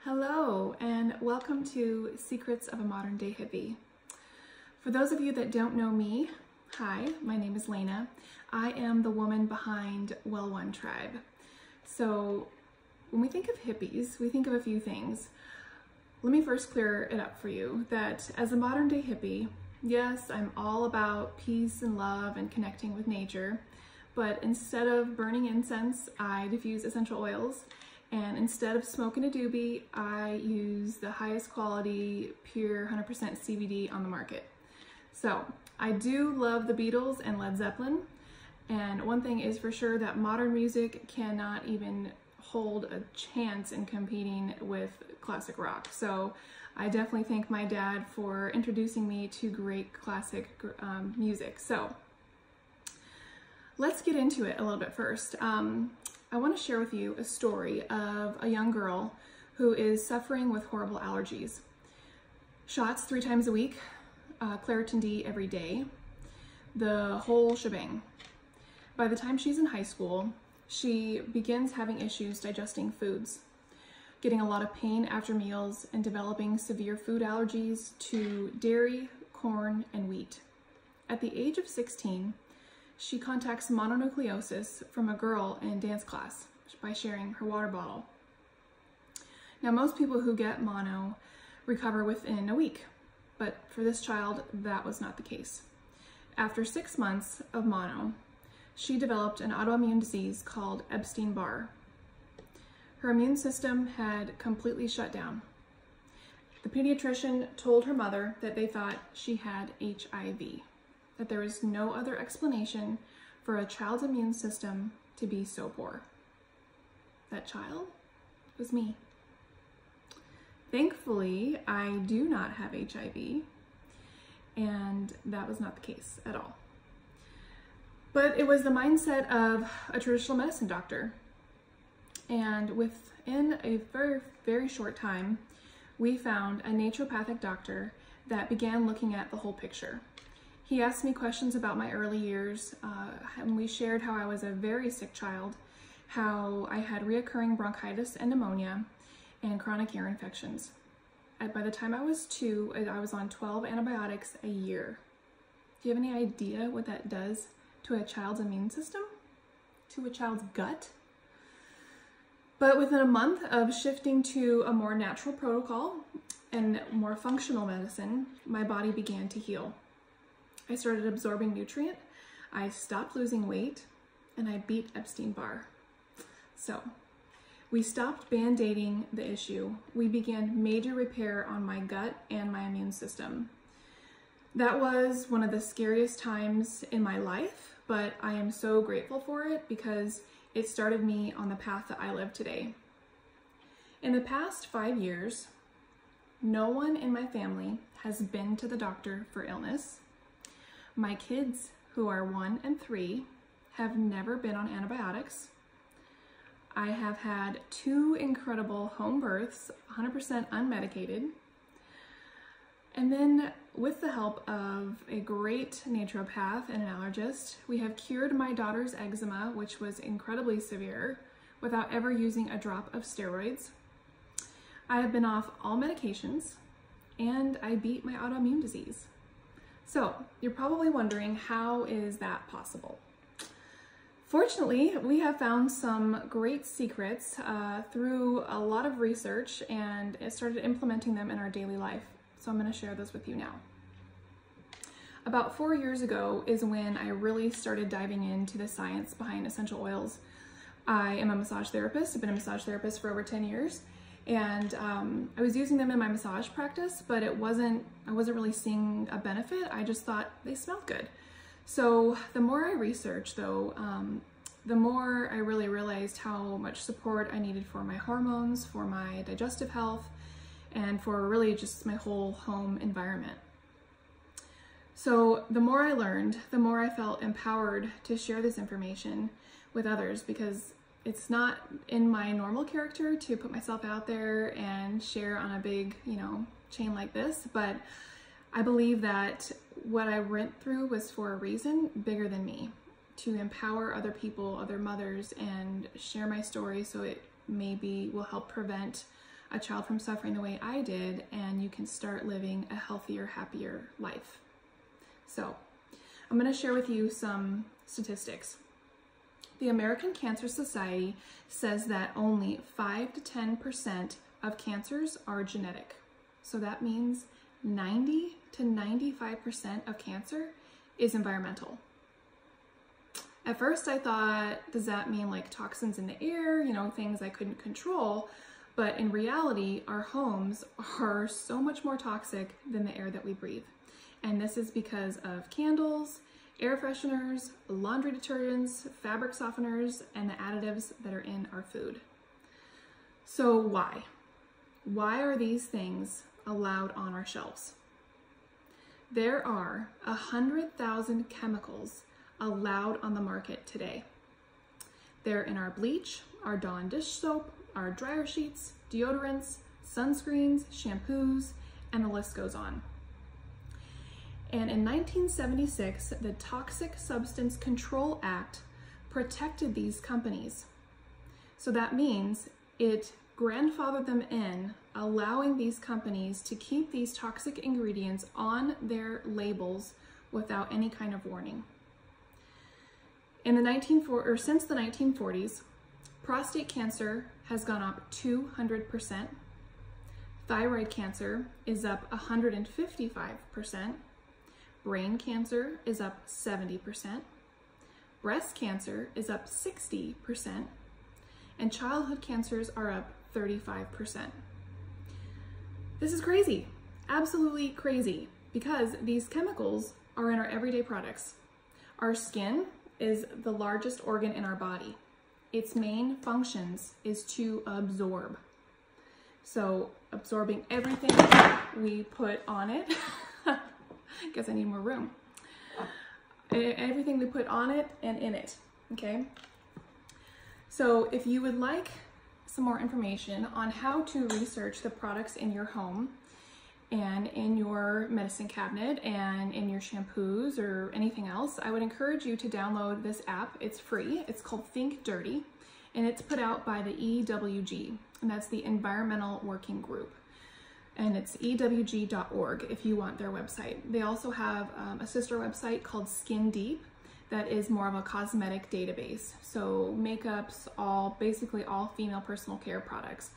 Hello, and welcome to Secrets of a Modern Day Hippie. For those of you that don't know me, hi, my name is Lena. I am the woman behind Well One Tribe. So when we think of hippies, we think of a few things. Let me first clear it up for you that as a modern day hippie, yes, I'm all about peace and love and connecting with nature, but instead of burning incense, I diffuse essential oils. And instead of smoking a doobie, I use the highest quality, pure 100% CBD on the market. So I do love the Beatles and Led Zeppelin. And one thing is for sure that modern music cannot even hold a chance in competing with classic rock. So I definitely thank my dad for introducing me to great classic music. So let's get into it a little bit first. I want to share with you a story of a young girl who is suffering with horrible allergies. Shots 3 times a week, Claritin D every day, the whole shebang. By the time she's in high school, she begins having issues digesting foods, getting a lot of pain after meals, and developing severe food allergies to dairy, corn, and wheat. At the age of 16, she contacts mononucleosis from a girl in dance class by sharing her water bottle. Now, most people who get mono recover within a week, but for this child, that was not the case. After 6 months of mono, she developed an autoimmune disease called Epstein-Barr. Her immune system had completely shut down. The pediatrician told her mother that they thought she had HIV. That there is no other explanation for a child's immune system to be so poor. That child was me. Thankfully, I do not have HIV, and that was not the case at all. But it was the mindset of a traditional medicine doctor. And within a very, very short time, we found a naturopathic doctor that began looking at the whole picture. He asked me questions about my early years, and we shared how I was a very sick child, how I had reoccurring bronchitis and pneumonia, and chronic ear infections. By the time I was 2, I was on 12 antibiotics a year. Do you have any idea what that does to a child's immune system? To a child's gut? But within a month of shifting to a more natural protocol and more functional medicine, my body began to heal. I started absorbing nutrient, I stopped losing weight, and I beat Epstein-Barr. So we stopped band-aiding the issue. We began major repair on my gut and my immune system. That was one of the scariest times in my life, but I am so grateful for it because it started me on the path that I live today. In the past 5 years, no one in my family has been to the doctor for illness. My kids, who are 1 and 3, have never been on antibiotics. I have had 2 incredible home births, 100% unmedicated. And then with the help of a great naturopath and an allergist, we have cured my daughter's eczema, which was incredibly severe, without ever using a drop of steroids. I have been off all medications, and I beat my autoimmune disease. So you're probably wondering, how is that possible? Fortunately, we have found some great secrets through a lot of research and started implementing them in our daily life. So I'm going to share those with you now. About 4 years ago is when I really started diving into the science behind essential oils. I am a massage therapist. I've been a massage therapist for over 10 years. And I was using them in my massage practice, but I wasn't really seeing a benefit. I just thought they smelled good. So the more I researched though, the more I really realized how much support I needed for my hormones, for my digestive health, and for really just my whole home environment. So the more I learned, the more I felt empowered to share this information with others, because it's not in my normal character to put myself out there and share on a big, chain like this, but I believe that what I went through was for a reason bigger than me, to empower other people, other mothers, and share my story so it maybe will help prevent a child from suffering the way I did, and you can start living a healthier, happier life. So I'm going to share with you some statistics. The American Cancer Society says that only 5 to 10% of cancers are genetic. So that means 90 to 95% of cancer is environmental. At first I thought, does that mean like toxins in the air, you know, things I couldn't control? But in reality, our homes are so much more toxic than the air that we breathe. And this is because of candles, air fresheners, laundry detergents, fabric softeners, and the additives that are in our food. So why? Why are these things allowed on our shelves? There are 100,000 chemicals allowed on the market today. They're in our bleach, our Dawn dish soap, our dryer sheets, deodorants, sunscreens, shampoos, and the list goes on. And in 1976, the Toxic Substance Control Act protected these companies. So that means it grandfathered them in, allowing these companies to keep these toxic ingredients on their labels without any kind of warning. In the since the 1940s, prostate cancer has gone up 200%. Thyroid cancer is up 155%. Brain cancer is up 70%. Breast cancer is up 60%. And childhood cancers are up 35%. This is crazy, absolutely crazy, because these chemicals are in our everyday products. Our skin is the largest organ in our body. Its main functions is to absorb. So absorbing everything we put on it, guess I need more room. Everything we put on it and in it, okay? So if you would like some more information on how to research the products in your home and in your medicine cabinet and in your shampoos or anything else, I would encourage you to download this app. It's free. It's called Think Dirty, and it's put out by the EWG, and that's the Environmental Working Group. And it's ewg.org if you want their website. They also have a sister website called Skin Deep that is more of a cosmetic database. So makeups, basically all female personal care products.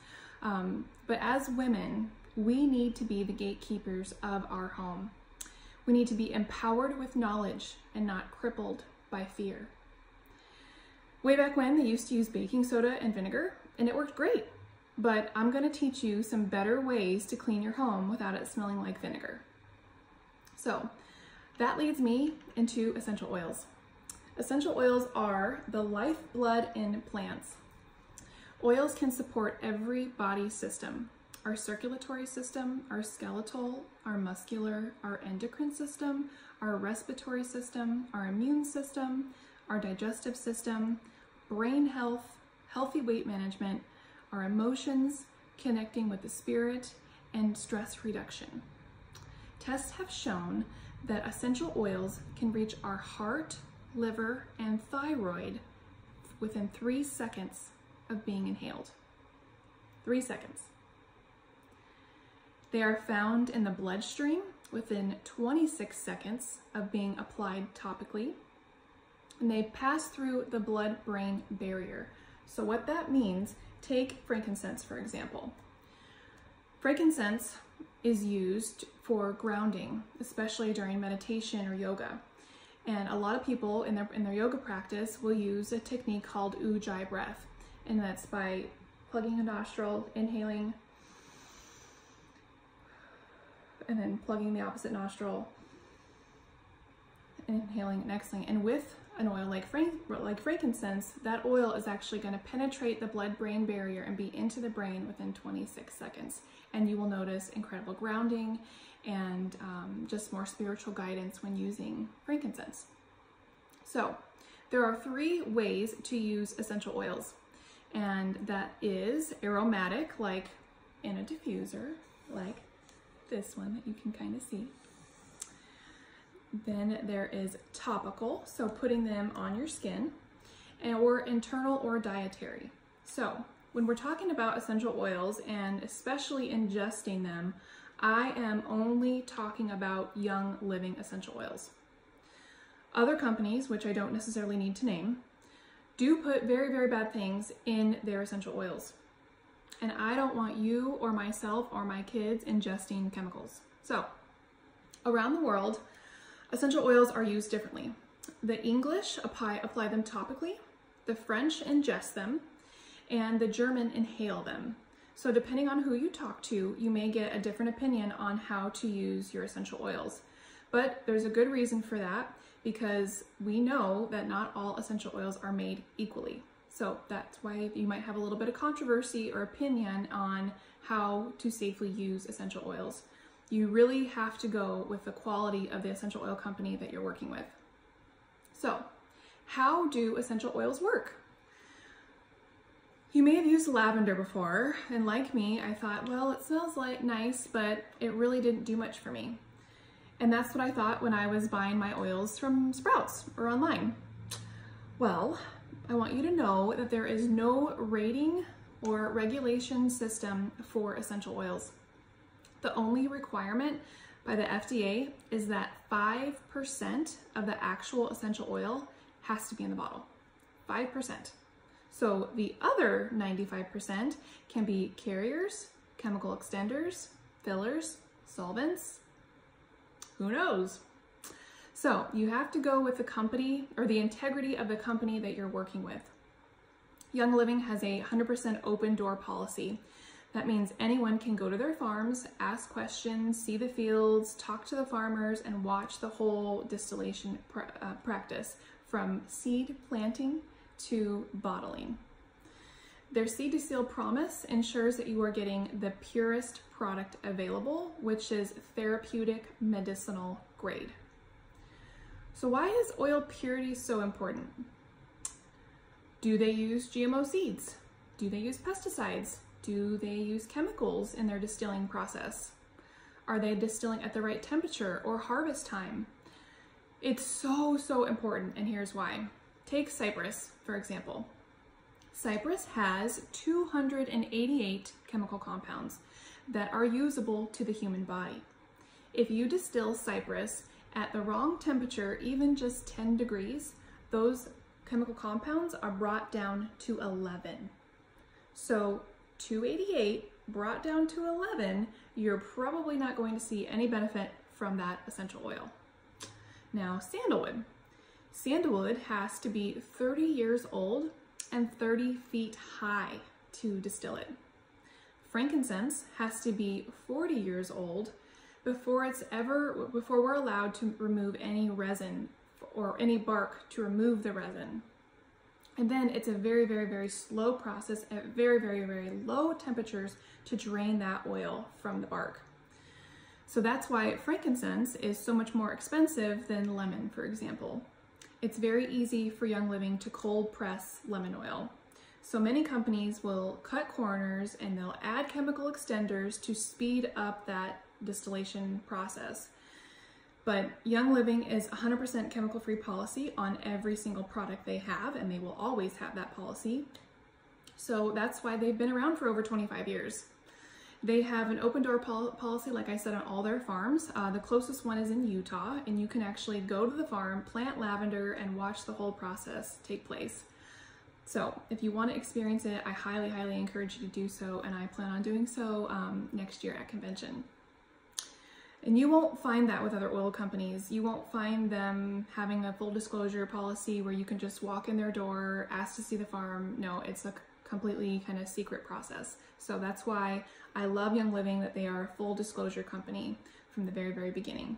But as women, we need to be the gatekeepers of our home. We need to be empowered with knowledge and not crippled by fear. Way back when, they used to use baking soda and vinegar, and it worked great. But I'm going to teach you some better ways to clean your home without it smelling like vinegar. So that leads me into essential oils. Essential oils are the lifeblood in plants. Oils can support every body system: our circulatory system, our skeletal, our muscular, our endocrine system, our respiratory system, our immune system, our digestive system, brain health, healthy weight management, our emotions, connecting with the spirit, and stress reduction. Tests have shown that essential oils can reach our heart, liver, and thyroid within 3 seconds of being inhaled. 3 seconds. They are found in the bloodstream within 26 seconds of being applied topically, and they pass through the blood-brain barrier. So what that means, take frankincense, for example. Frankincense is used for grounding, especially during meditation or yoga. And a lot of people in their yoga practice will use a technique called Ujjayi breath. And that's by plugging a nostril, inhaling, and then plugging the opposite nostril, inhaling and exhaling. And with an oil like frankincense, that oil is actually going to penetrate the blood-brain barrier and be into the brain within 26 seconds. And you will notice incredible grounding and just more spiritual guidance when using frankincense. So there are 3 ways to use essential oils, and that is aromatic, like in a diffuser, like this one that you can kind of see. Then there is topical, so putting them on your skin, or internal or dietary. So when we're talking about essential oils and especially ingesting them, I am only talking about Young Living essential oils. Other companies, which I don't necessarily need to name, do put very, very bad things in their essential oils. And I don't want you or myself or my kids ingesting chemicals. So, around the world, essential oils are used differently. The English apply them topically, the French ingest them, and the German inhale them. So depending on who you talk to, you may get a different opinion on how to use your essential oils. But there's a good reason for that, because we know that not all essential oils are made equally. So that's why you might have a little bit of controversy or opinion on how to safely use essential oils. You really have to go with the quality of the essential oil company that you're working with. So, how do essential oils work? You may have used lavender before, and like me, I thought, well, it smells like nice, but it really didn't do much for me. And that's what I thought when I was buying my oils from Sprouts or online. Well, I want you to know that there is no rating or regulation system for essential oils. The only requirement by the FDA is that 5% of the actual essential oil has to be in the bottle. 5%. So the other 95% can be carriers, chemical extenders, fillers, solvents, who knows? So you have to go with the company or the integrity of the company that you're working with. Young Living has a 100% open door policy. That means anyone can go to their farms, ask questions, see the fields, talk to the farmers, and watch the whole distillation practice from seed planting to bottling. Their seed to seal promise ensures that you are getting the purest product available, which is therapeutic medicinal grade. So why is oil purity so important? Do they use GMO seeds? Do they use pesticides? Do they use chemicals in their distilling process? Are they distilling at the right temperature or harvest time? It's so important, and here's why. Take cypress, for example. Cypress has 288 chemical compounds that are usable to the human body. If you distill cypress at the wrong temperature, even just 10 degrees, those chemical compounds are brought down to 11. So 288 brought down to 11, you're probably not going to see any benefit from that essential oil. Now, sandalwood. Sandalwood has to be 30 years old and 30 feet high to distill it. Frankincense has to be 40 years old before we're allowed to remove any resin or any bark to remove the resin. And then it's a very slow process at very low temperatures to drain that oil from the bark. So that's why frankincense is so much more expensive than lemon, for example. It's very easy for Young Living to cold press lemon oil. So many companies will cut corners and they'll add chemical extenders to speed up that distillation process. But Young Living is 100% chemical-free policy on every single product they have, and they will always have that policy. So that's why they've been around for over 25 years. They have an open door policy, like I said, on all their farms. The closest one is in Utah, and you can actually go to the farm, plant lavender, and watch the whole process take place. So if you want to experience it, I highly encourage you to do so, and I plan on doing so next year at convention. And you won't find that with other oil companies. You won't find them having a full disclosure policy where you can just walk in their door, ask to see the farm. No, it's a completely kind of secret process. So that's why I love Young Living, that they are a full disclosure company from the very beginning.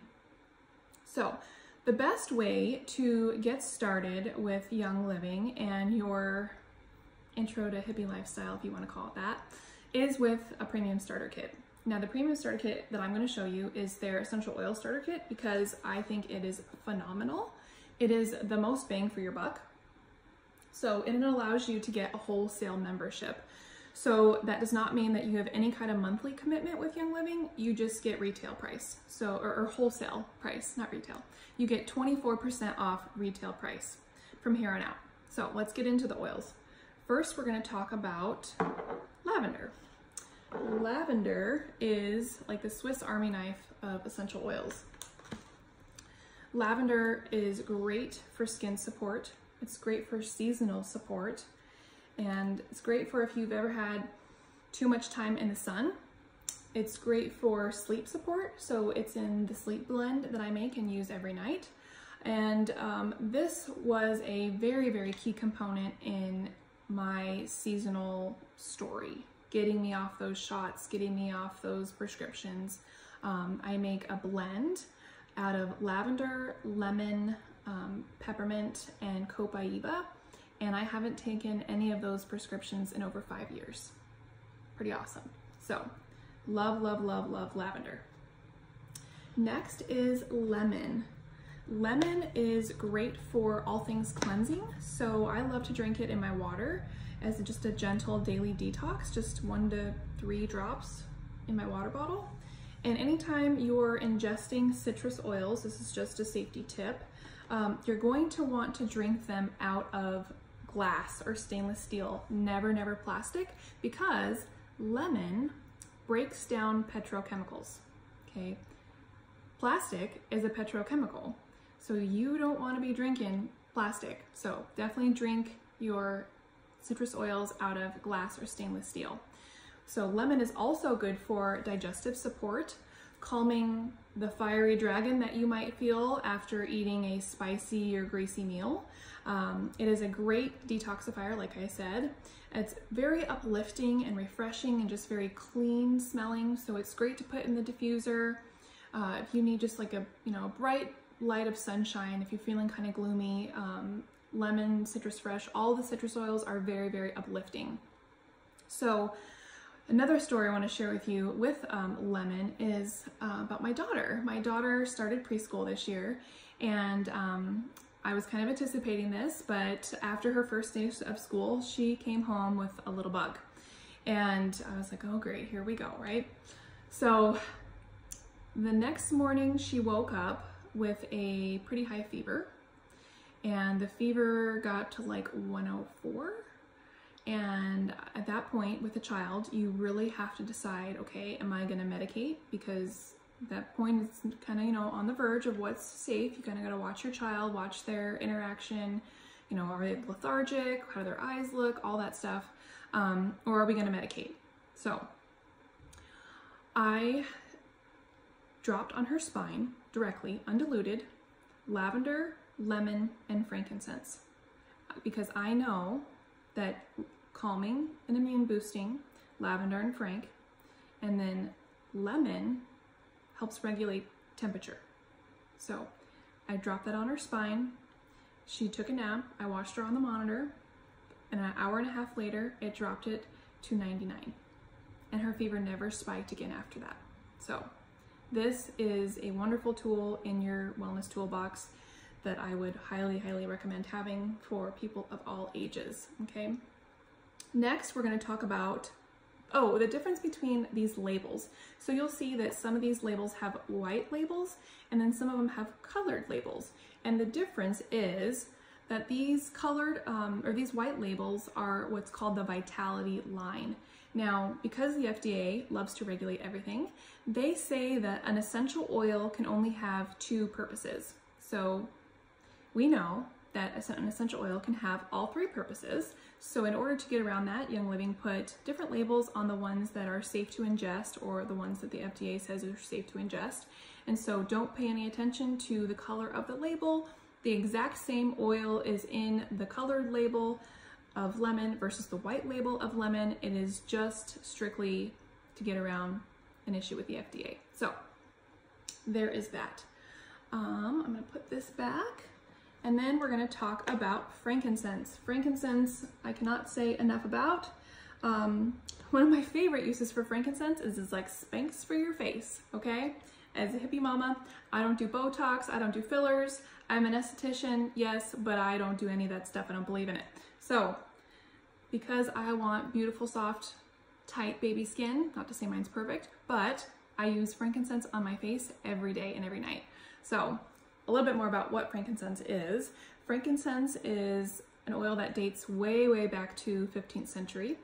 So the best way to get started with Young Living and your intro to hippie lifestyle, if you want to call it that, is with a premium starter kit. Now the premium starter kit that I'm going to show you is their essential oil starter kit because I think it is phenomenal. It is the most bang for your buck. So it allows you to get a wholesale membership. So that does not mean that you have any kind of monthly commitment with Young Living. You just get retail price, or wholesale price, not retail. You get 24% off retail price from here on out. So let's get into the oils. first we're going to talk about lavender. Lavender is like the Swiss Army knife of essential oils. Lavender is great for skin support. It's great for seasonal support. And it's great for if you've ever had too much time in the sun. It's great for sleep support. So it's in the sleep blend that I make and use every night. And this was a very, very key component in my seasonal story. Getting me off those shots, getting me off those prescriptions. I make a blend out of lavender, lemon, peppermint, and copaiba, and I haven't taken any of those prescriptions in over 5 years. Pretty awesome. So, love, love, love, love lavender. Next is lemon. Lemon is great for all things cleansing, so I love to drink it in my water as just a gentle daily detox, just 1 to 3 drops in my water bottle. And anytime you're ingesting citrus oils, this is just a safety tip, you're going to want to drink them out of glass or stainless steel, never plastic, because lemon breaks down petrochemicals, okay? Plastic is a petrochemical, so you don't want to be drinking plastic. So definitely drink your citrus oils out of glass or stainless steel. So lemon is also good for digestive support, calming the fiery dragon that you might feel after eating a spicy or greasy meal. It is a great detoxifier, like I said. It's very uplifting and refreshing and just very clean smelling, so it's great to put in the diffuser. If you need just like a bright light of sunshine, if you're feeling kind of gloomy, lemon, citrus fresh, all the citrus oils are very uplifting. So another story I want to share with you with lemon is about my daughter. My daughter started preschool this year, and I was kind of anticipating this, but after her first day of school, she came home with a little bug. And I was like, oh great, here we go, right? So the next morning she woke up with a pretty high fever, and the fever got to like 104. And at that point with a child, you really have to decide, okay, am I gonna medicate? Because at that point it's kind of, on the verge of what's safe. You kind of gotta watch your child, watch their interaction, are they lethargic? How do their eyes look? All that stuff. Or are we gonna medicate? So I dropped on her spine directly, undiluted, lavender, lemon, and frankincense, because I know that calming and immune boosting, lavender and frank, and then lemon helps regulate temperature. So I dropped that on her spine. She took a nap. I watched her on the monitor, and an hour and a half later, it dropped it to 99. And her fever never spiked again after that. So this is a wonderful tool in your wellness toolbox that I would highly recommend having for people of all ages, okay? Next, we're gonna talk about, the difference between these labels. So you'll see that some of these labels have white labels, and then some of them have colored labels. And the difference is that these colored, or these white labels are what's called the vitality line. Now, because the FDA loves to regulate everything, they say that an essential oil can only have 2 purposes. So we know that an essential oil can have all 3 purposes. So in order to get around that, Young Living put different labels on the ones that are safe to ingest, or the ones that the FDA says are safe to ingest. And so don't pay any attention to the color of the label. The exact same oil is in the colored label of lemon versus the white label of lemon. It is just strictly to get around an issue with the FDA. So there is that. I'm gonna put this back, and then we're gonna talk about frankincense. Frankincense, I cannot say enough about. One of my favorite uses for frankincense is it's like Spanx for your face, okay? As a hippie mama, I don't do Botox, I don't do fillers. I'm an esthetician, yes, but I don't do any of that stuff. I don't believe in it. So, because I want beautiful, soft, tight baby skin, not to say mine's perfect, but I use frankincense on my face every day and every night. So, a little bit more about what frankincense is. Frankincense is an oil that dates way, way back to 15th century.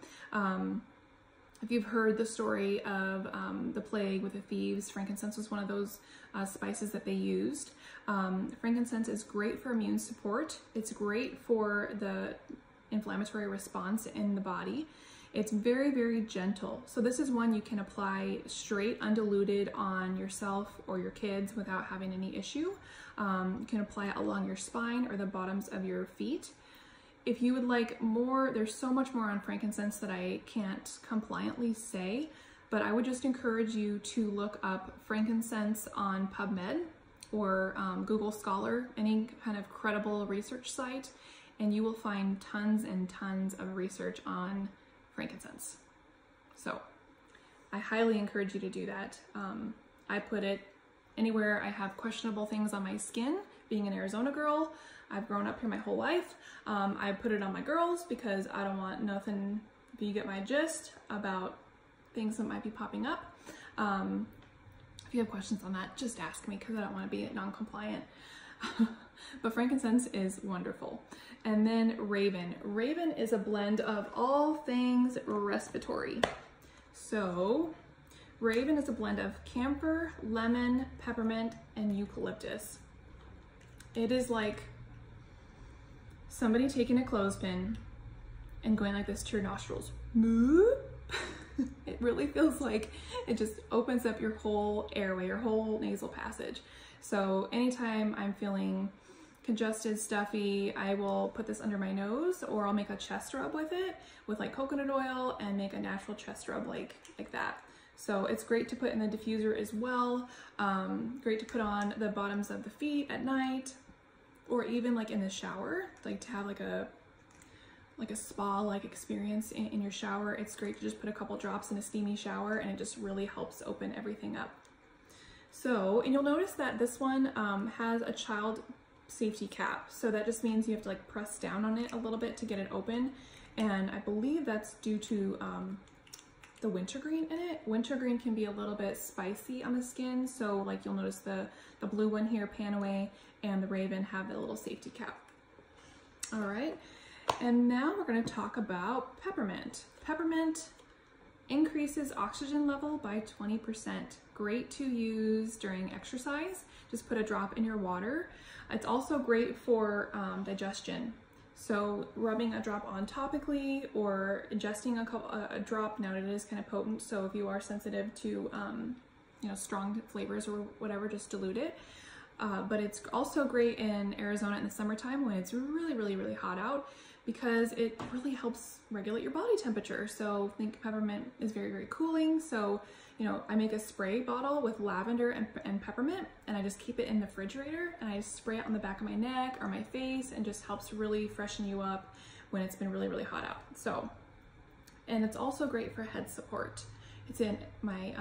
If you've heard the story of the plague with the thieves, frankincense was one of those spices that they used. Frankincense is great for immune support. It's great for the inflammatory response in the body. It's very, very gentle. So this is one you can apply straight, undiluted on yourself or your kids without having any issue. You can apply it along your spine or the bottoms of your feet. If you would like more, there's so much more on frankincense that I can't compliantly say, but I would just encourage you to look up frankincense on PubMed or Google Scholar, any kind of credible research site, and you will find tons and tons of research on frankincense. So I highly encourage you to do that. I put it anywhere I have questionable things on my skin. Being an Arizona girl, I've grown up here my whole life. I put it on my girls because I don't want nothing, if you get my gist, about things that might be popping up. If you have questions on that, just ask me because I don't want to be non-compliant. But frankincense is wonderful. And then Raven. Raven is a blend of all things respiratory. So Raven is a blend of camphor, lemon, peppermint, and eucalyptus. It is like somebody taking a clothespin and going like this to your nostrils. It really feels like it just opens up your whole airway, your whole nasal passage. So anytime I'm feeling congested, stuffy, I will put this under my nose, or I'll make a chest rub with it with like coconut oil and make a natural chest rub like that. So it's great to put in the diffuser as well. Great to put on the bottoms of the feet at night, or even like in the shower, like to have like a spa-like experience in your shower. It's great to just put a couple drops in a steamy shower, and it just really helps open everything up. So, and you'll notice that this one has a child safety cap. So that just means you have to like press down on it a little bit to get it open. And I believe that's due to the wintergreen in it. Wintergreen can be a little bit spicy on the skin. So like you'll notice the blue one here, Panaway, and the Raven have the little safety cap. All right. And now we're going to talk about peppermint. Peppermint increases oxygen level by 20%. Great to use during exercise. Just put a drop in your water. It's also great for digestion. So rubbing a drop on topically or ingesting a drop, now it is kind of potent. So if you are sensitive to you know, strong flavors or whatever, just dilute it. But it's also great in Arizona in the summertime when it's really, really, really hot out, because it really helps regulate your body temperature. So I think peppermint is very, very cooling. So, you know, I make a spray bottle with lavender and peppermint, and I just keep it in the refrigerator, and I spray it on the back of my neck or my face, and just helps really freshen you up when it's been really, really hot out. So, and it's also great for head support. It's in my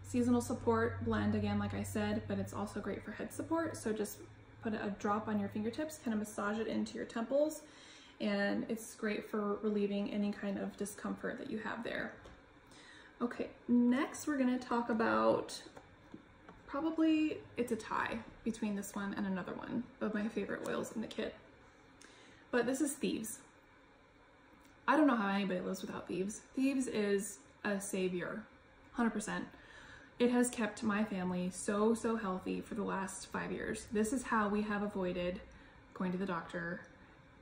seasonal support blend again, like I said, but it's also great for head support. So just put a drop on your fingertips, kind of massage it into your temples, and it's great for relieving any kind of discomfort that you have there. Okay, next we're gonna talk about, probably it's a tie between this one and another one of my favorite oils in the kit. But this is Thieves. I don't know how anybody lives without Thieves. Thieves is a savior, 100%. It has kept my family so, so healthy for the last 5 years. This is how we have avoided going to the doctor,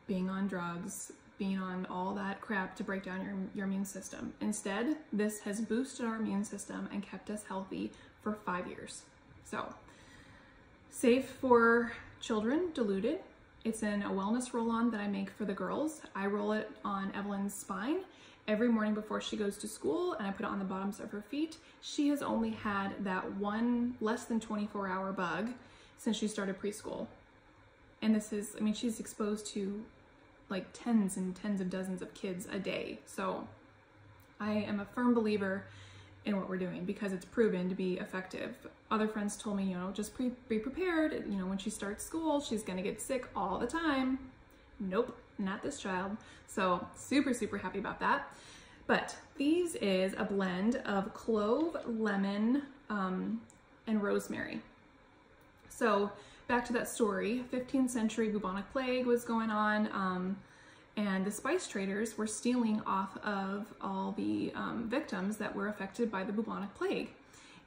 being on drugs, being on all that crap to break down your immune system. Instead, this has boosted our immune system and kept us healthy for 5 years. So, safe for children, diluted. It's in a wellness roll-on that I make for the girls. I roll it on Evelyn's spine every morning before she goes to school, and I put it on the bottoms of her feet. She has only had that one less than 24-hour bug since she started preschool. And this is, I mean, she's exposed to like tens and tens of dozens of kids a day. So I am a firm believer in what we're doing because it's proven to be effective. Other friends told me, you know, just be prepared. You know, when she starts school, she's gonna get sick all the time. Nope, not this child. So super, super happy about that. But Thieves is a blend of clove, lemon, and rosemary. So back to that story, 15th century bubonic plague was going on, And the spice traders were stealing off of all the victims that were affected by the bubonic plague.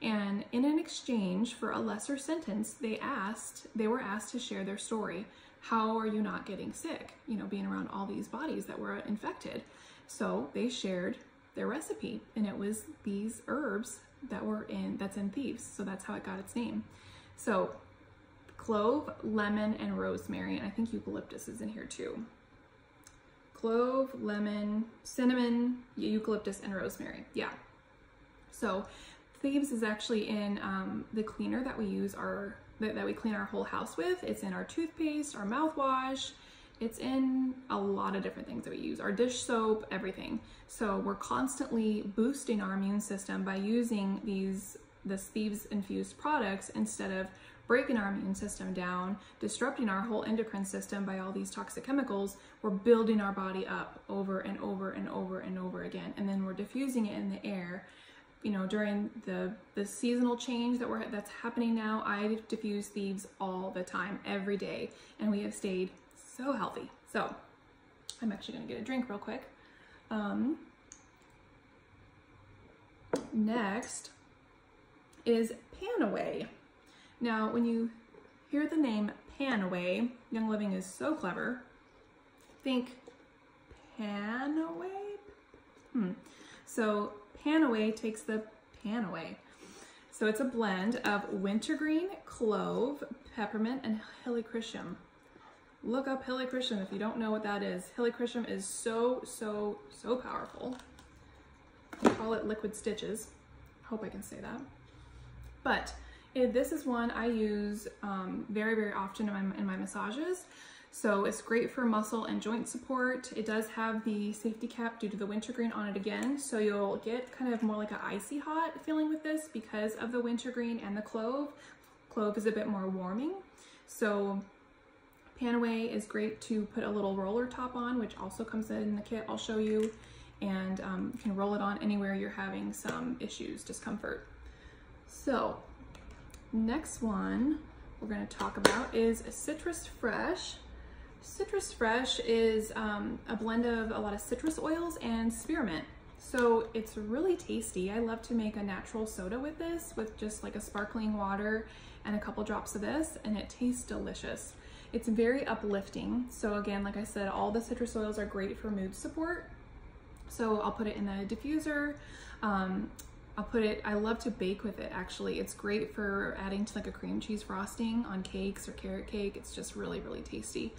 And in an exchange for a lesser sentence, they were asked to share their story. How are you not getting sick? You know, being around all these bodies that were infected. So they shared their recipe, and it was these herbs that's in thieves. So that's how it got its name. So clove, lemon, and rosemary, and I think eucalyptus is in here too. Clove, lemon, cinnamon, eucalyptus, and rosemary. Yeah. So thieves is actually in the cleaner that we use that we clean our whole house with. It's in our toothpaste, our mouthwash. It's in a lot of different things that we use, our dish soap, everything. So we're constantly boosting our immune system by using this thieves infused products instead of breaking our immune system down, disrupting our whole endocrine system by all these toxic chemicals. We're building our body up over and over and over and over again. And then we're diffusing it in the air. You know, during the seasonal change that's happening now, I diffuse thieves all the time, every day, and we have stayed so healthy. So I'm actually gonna get a drink real quick. Next is Panaway. Now, when you hear the name Panaway, Young Living is so clever. Think Panaway? So Panaway takes the pan away. So it's a blend of wintergreen, clove, peppermint, and helichrysum. Look up helichrysum if you don't know what that is. Helichrysum is so, so, so powerful. We call it liquid stitches. Hope I can say that. But this is one I use very, very often in my massages. So it's great for muscle and joint support. It does have the safety cap due to the wintergreen on it again. So you'll get kind of more like an icy hot feeling with this because of the wintergreen and the clove. Clove is a bit more warming. So Panaway is great to put a little roller top on, which also comes in the kit I'll show you. And you can roll it on anywhere you're having some issues, discomfort. So next one we're going to talk about is Citrus Fresh. Citrus Fresh is a blend of a lot of citrus oils and spearmint. So it's really tasty. I love to make a natural soda with this, with just like a sparkling water and a couple drops of this, and it tastes delicious. It's very uplifting. So again, like I said, all the citrus oils are great for mood support. So I'll put it in the diffuser. I love to bake with it actually. It's great for adding to like a cream cheese frosting on cakes or carrot cake. It's just really, really tasty.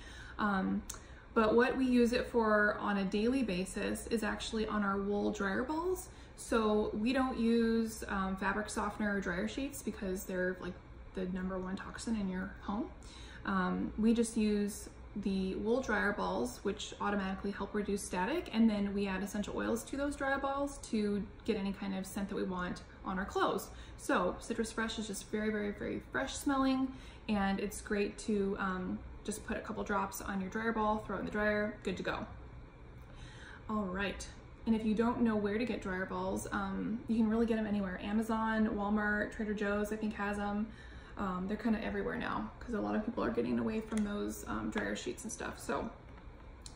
But what we use it for on a daily basis is actually on our wool dryer balls. So we don't use fabric softener or dryer sheets because they're like the #1 toxin in your home. We just use the wool dryer balls, which automatically help reduce static, and then we add essential oils to those dryer balls to get any kind of scent that we want on our clothes. So Citrus Fresh is just very, very, very fresh smelling, and it's great to just put a couple drops on your dryer ball, throw it in the dryer, good to go. All right, and if you don't know where to get dryer balls, you can really get them anywhere. Amazon, Walmart, Trader Joe's I think has them. They're kind of everywhere now because a lot of people are getting away from those dryer sheets and stuff. So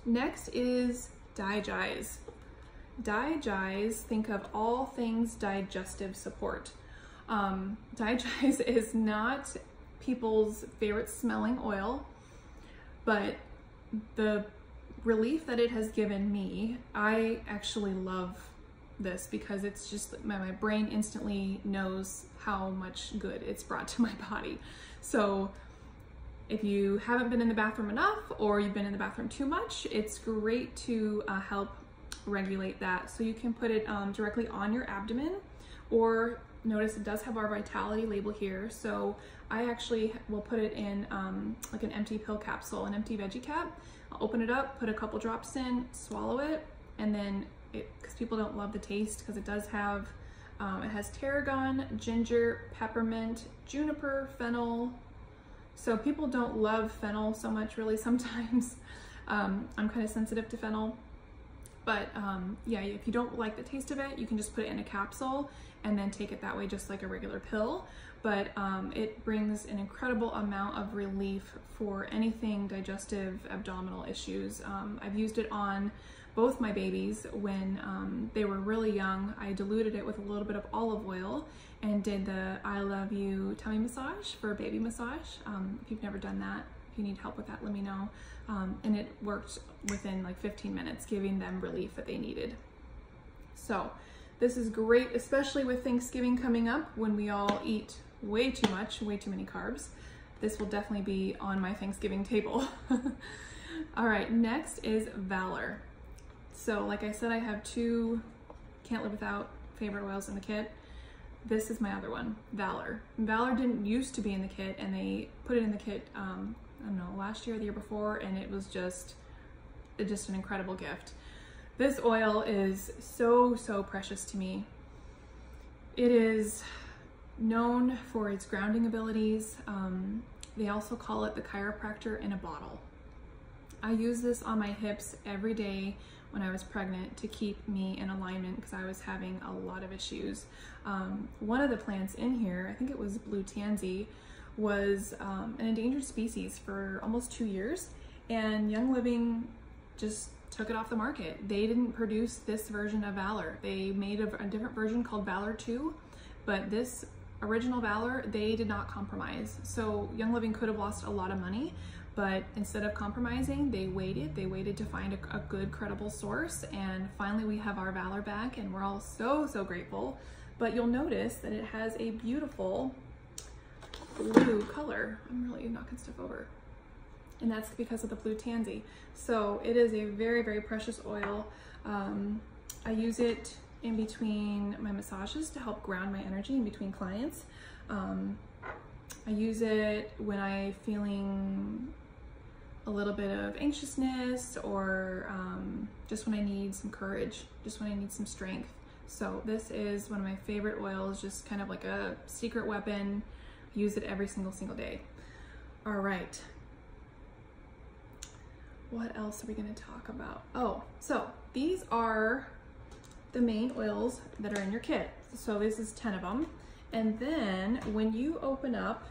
next is Digize. Digize, think of all things digestive support. Digize is not people's favorite smelling oil, but the relief that it has given me, I actually love this because it's just my brain instantly knows how much good it's brought to my body. So if you haven't been in the bathroom enough or you've been in the bathroom too much, it's great to help regulate that. So you can put it directly on your abdomen, or notice it does have our Vitality label here. So I actually will put it in like an empty pill capsule, an empty veggie cap. I'll open it up, put a couple drops in, swallow it, and then because people don't love the taste because it does have, it has tarragon, ginger, peppermint, juniper, fennel. So people don't love fennel so much really sometimes. I'm kind of sensitive to fennel, But yeah, if you don't like the taste of it, you can just put it in a capsule and then take it that way, just like a regular pill. But it brings an incredible amount of relief for anything digestive, abdominal issues. I've used it on both my babies when they were really young. I diluted it with a little bit of olive oil and did the I Love You tummy massage for baby massage. If you've never done that, if you need help with that, let me know. And it worked within like 15 minutes, giving them relief that they needed. So this is great, especially with Thanksgiving coming up when we all eat way too much, way too many carbs. This will definitely be on my Thanksgiving table. All right, next is Valor. So like I said, I have 2 can't live without favorite oils in the kit. This is my other one, Valor. Valor didn't used to be in the kit, and they put it in the kit, I don't know, last year or the year before, and it was just an incredible gift. This oil is so, so precious to me. It is known for its grounding abilities. They also call it the chiropractor in a bottle. I use this on my hips every day when I was pregnant to keep me in alignment because I was having a lot of issues. One of the plants in here, I think it was blue tansy, was an endangered species for almost 2 years, and Young Living just took it off the market. They didn't produce this version of Valor. They made a different version called Valor 2, but this original Valor, they did not compromise. So Young Living could have lost a lot of money, but instead of compromising, they waited to find a good, credible source, and finally we have our Valor back, and we're all so, so grateful. But you'll notice that it has a beautiful blue color. I'm really knocking stuff over. And that's because of the blue tansy. So it is a very, very precious oil. I use it in between my massages to help ground my energy in between clients. I use it when I'm feeling a little bit of anxiousness, or just when I need some courage, just when I need some strength. So this is one of my favorite oils, just kind of like a secret weapon. Use it every single day. All right. What else are we going to talk about? Oh, so these are the main oils that are in your kit. So this is 10 of them. And then when you open up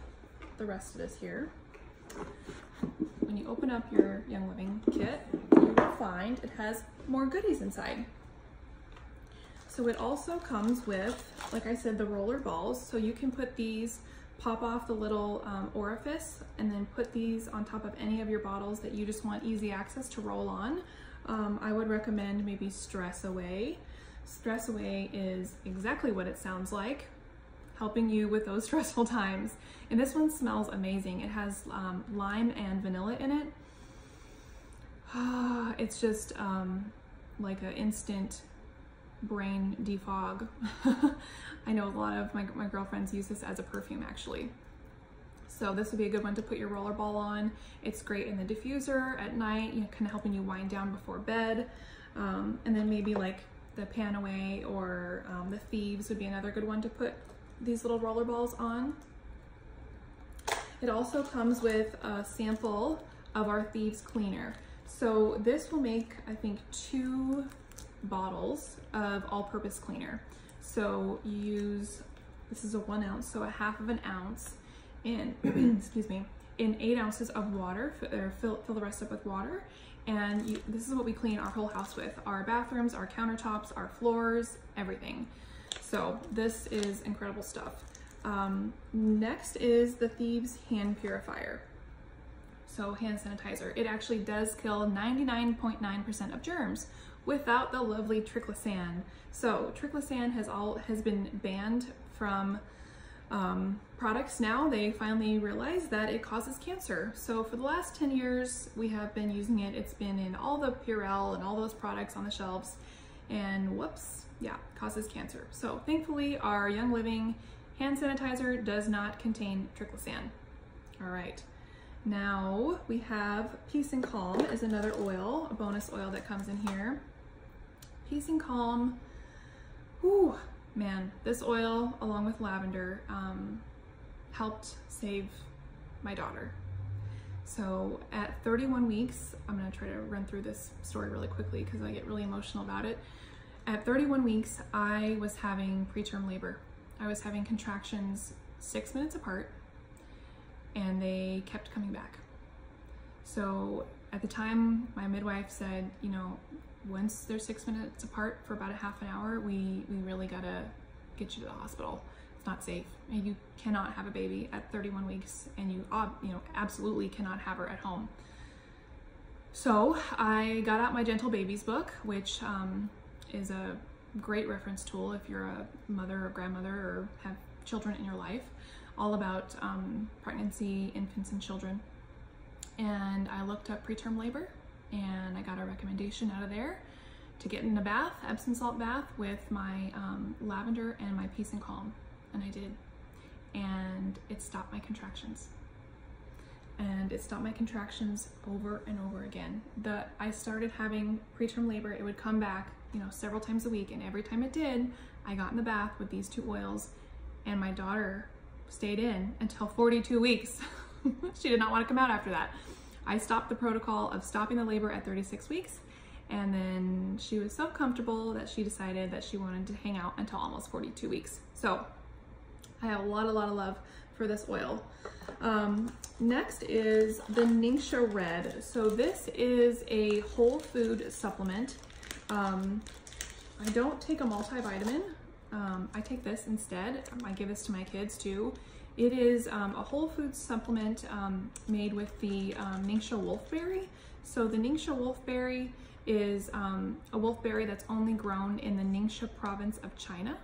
the rest of this here, when you open up your Young Living kit, you will find it has more goodies inside. So it also comes with, like I said, the roller balls. So you can put these, pop off the little orifice, and then put these on top of any of your bottles that you just want easy access to roll on. I would recommend maybe Stress Away. Stress Away is exactly what it sounds like, helping you with those stressful times. And this one smells amazing. It has lime and vanilla in it. It's just like an instant brain defog. I know a lot of my girlfriends use this as a perfume actually. So this would be a good one to put your roller ball on. It's great in the diffuser at night, you know, kind of helping you wind down before bed. And then maybe like the Pan Away or the Thieves would be another good one to put these little roller balls on. It also comes with a sample of our Thieves cleaner. So this will make, I think, 2 bottles of all-purpose cleaner. So you use, this is a 1 ounce, so a half of an ounce in, excuse me, in 8 ounces of water, fill the rest up with water. And this is what we clean our whole house with, our bathrooms, our countertops, our floors, everything. So this is incredible stuff. Next is the Thieves Hand Purifier. So hand sanitizer. It actually does kill 99.9% of germs without the lovely triclosan. So triclosan has been banned from products now. They finally realized that it causes cancer. So for the last 10 years, we have been using it. It's been in all the Purell and all those products on the shelves, and whoops, yeah, causes cancer. So thankfully, our Young Living hand sanitizer does not contain triclosan. All right. Now we have Peace and Calm is another oil, a bonus oil that comes in here. Peace and Calm, whew, man, this oil along with lavender helped save my daughter. So at 31 weeks, I'm gonna try to run through this story really quickly because I get really emotional about it. At 31 weeks, I was having preterm labor. I was having contractions 6 minutes apart, and they kept coming back. So at the time, my midwife said, you know, once they're 6 minutes apart for about a half an hour, we really gotta get you to the hospital. It's not safe. And you cannot have a baby at 31 weeks, and you know, absolutely cannot have her at home. So I got out my Gentle Babies book, which is a great reference tool if you're a mother or grandmother or have children in your life, all about pregnancy, infants, and children. And I looked up preterm labor, and I got a recommendation out of there to get in a bath, Epsom salt bath, with my lavender and my peace and calm, and I did. And it stopped my contractions. And it stopped my contractions over and over again. I started having preterm labor. It would come back, you know, several times a week, and every time it did, I got in the bath with these 2 oils, and my daughter stayed in until 42 weeks. She did not want to come out after that. I stopped the protocol of stopping the labor at 36 weeks, and then she was so comfortable that she decided that she wanted to hang out until almost 42 weeks. So I have a lot of love for this oil. Next is the Ningxia Red. So this is a whole food supplement. I don't take a multivitamin. I take this instead. I give this to my kids too. It is a whole food supplement made with the Ningxia wolfberry. So the Ningxia wolfberry is a wolfberry that's only grown in the Ningxia province of China.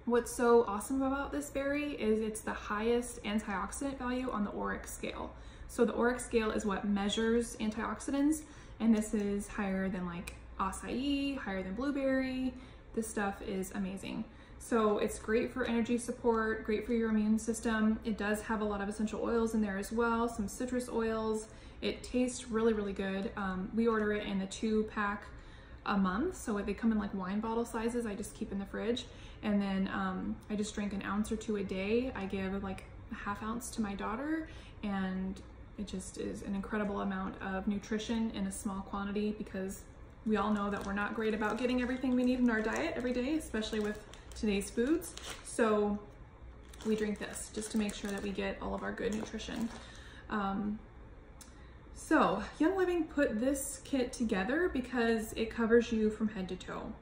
What's so awesome about this berry is it's the highest antioxidant value on the ORAC scale. So the ORAC scale is what measures antioxidants, and this is higher than like acai, higher than blueberry. This stuff is amazing. So it's great for energy support, great for your immune system. It does have a lot of essential oils in there as well, some citrus oils. It tastes really good. We order it in a 2-pack a month, so they come in like wine bottle sizes. I just keep in the fridge, and then I just drink an ounce or 2 a day. I give like a ½ ounce to my daughter, and it just is an incredible amount of nutrition in a small quantity, because we all know that we're not great about getting everything we need in our diet every day, especially with today's foods. So we drink this just to make sure that we get all of our good nutrition. So Young Living put this kit together because it covers you from head to toe.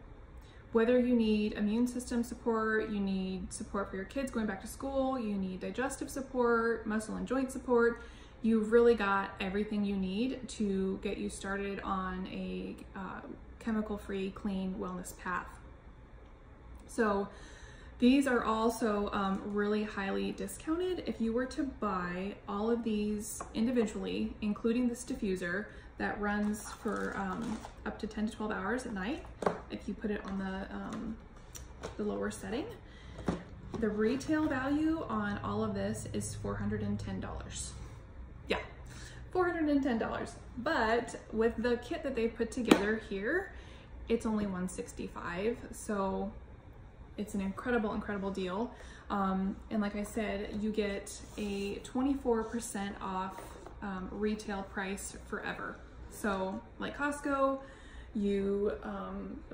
Whether you need immune system support, you need support for your kids going back to school, you need digestive support, muscle and joint support, you've really got everything you need to get you started on a chemical-free, clean wellness path. So these are also really highly discounted. If you were to buy all of these individually, including this diffuser that runs for up to 10 to 12 hours at night, if you put it on the lower setting, the retail value on all of this is $410. Yeah, $410. But with the kit that they put together here, it's only $165. So it's an incredible deal. And like I said, you get a 24% off retail price forever. So like Costco, you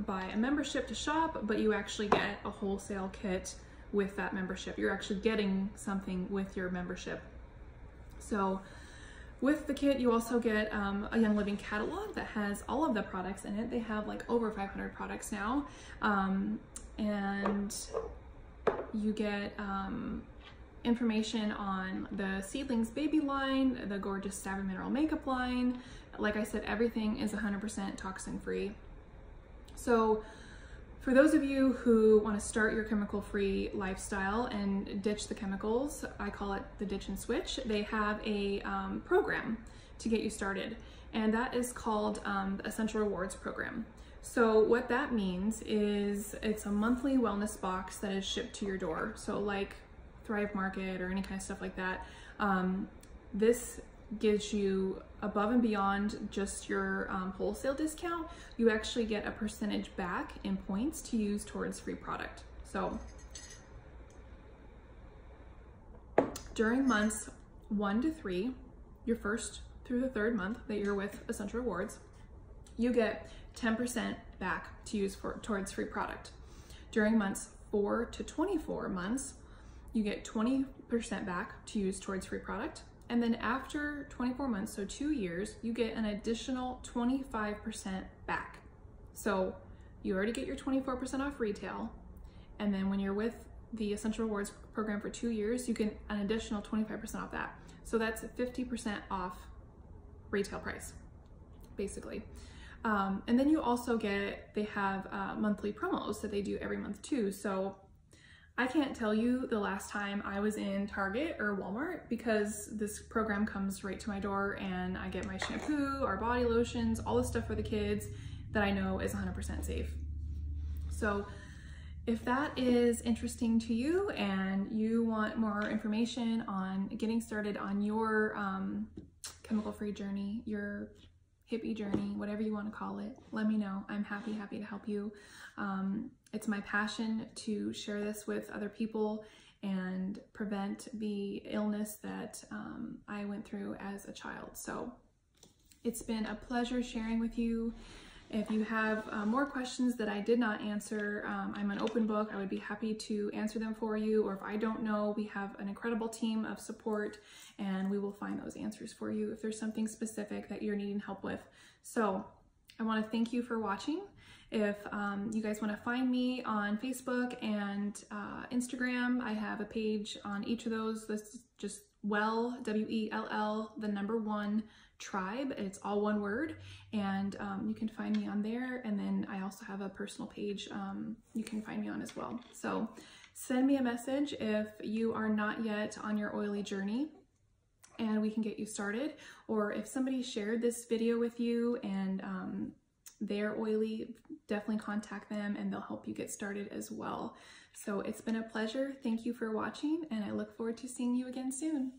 buy a membership to shop, but you actually get a wholesale kit with that membership. You're actually getting something with your membership. So with the kit, you also get a Young Living catalog that has all of the products in it. They have like over 500 products now. And you get information on the Seedlings baby line, the gorgeous Savvy Mineral makeup line. Like I said, everything is 100% toxin free. So for those of you who want to start your chemical-free lifestyle and ditch the chemicals, I call it the ditch and switch, they have a program to get you started, and that is called the Essential Rewards Program. So what that means is it's a monthly wellness box that is shipped to your door. So like Thrive Market or any kind of stuff like that. This gives you above and beyond just your wholesale discount. You actually get a percentage back in points to use towards free product. So during months 1 to 3, your first through the third month that you're with Essential Rewards, you get 10% back to use towards free product. During months 4 to 24 months, you get 20% back to use towards free product. And then after 24 months, so 2 years, you get an additional 25% back. So you already get your 24% off retail. And then when you're with the Essential Rewards program for 2 years, you get an additional 25% off that. So that's 50% off retail price, basically. And then you also get, they have monthly promos that they do every month too. So I can't tell you the last time I was in Target or Walmart, because this program comes right to my door and I get my shampoo, our body lotions, all the stuff for the kids that I know is 100% safe. So if that is interesting to you and you want more information on getting started on your chemical-free journey, your hippie journey, whatever you want to call it, let me know. I'm happy to help you. It's my passion to share this with other people and prevent the illness that I went through as a child. So it's been a pleasure sharing with you. If you have more questions that I did not answer, I'm an open book. I would be happy to answer them for you. Or if I don't know, we have an incredible team of support and we will find those answers for you if there's something specific that you're needing help with. So I want to thank you for watching. If you guys want to find me on Facebook and Instagram, I have a page on each of those. This is just Well, W-E-L-L, the number 1, Tribe. It's all one word, and you can find me on there. And then I also have a personal page you can find me on as well. So send me a message if you are not yet on your oily journey and we can get you started. Or if somebody shared this video with you and they're oily, definitely contact them and they'll help you get started as well. So it's been a pleasure. Thank you for watching, and I look forward to seeing you again soon.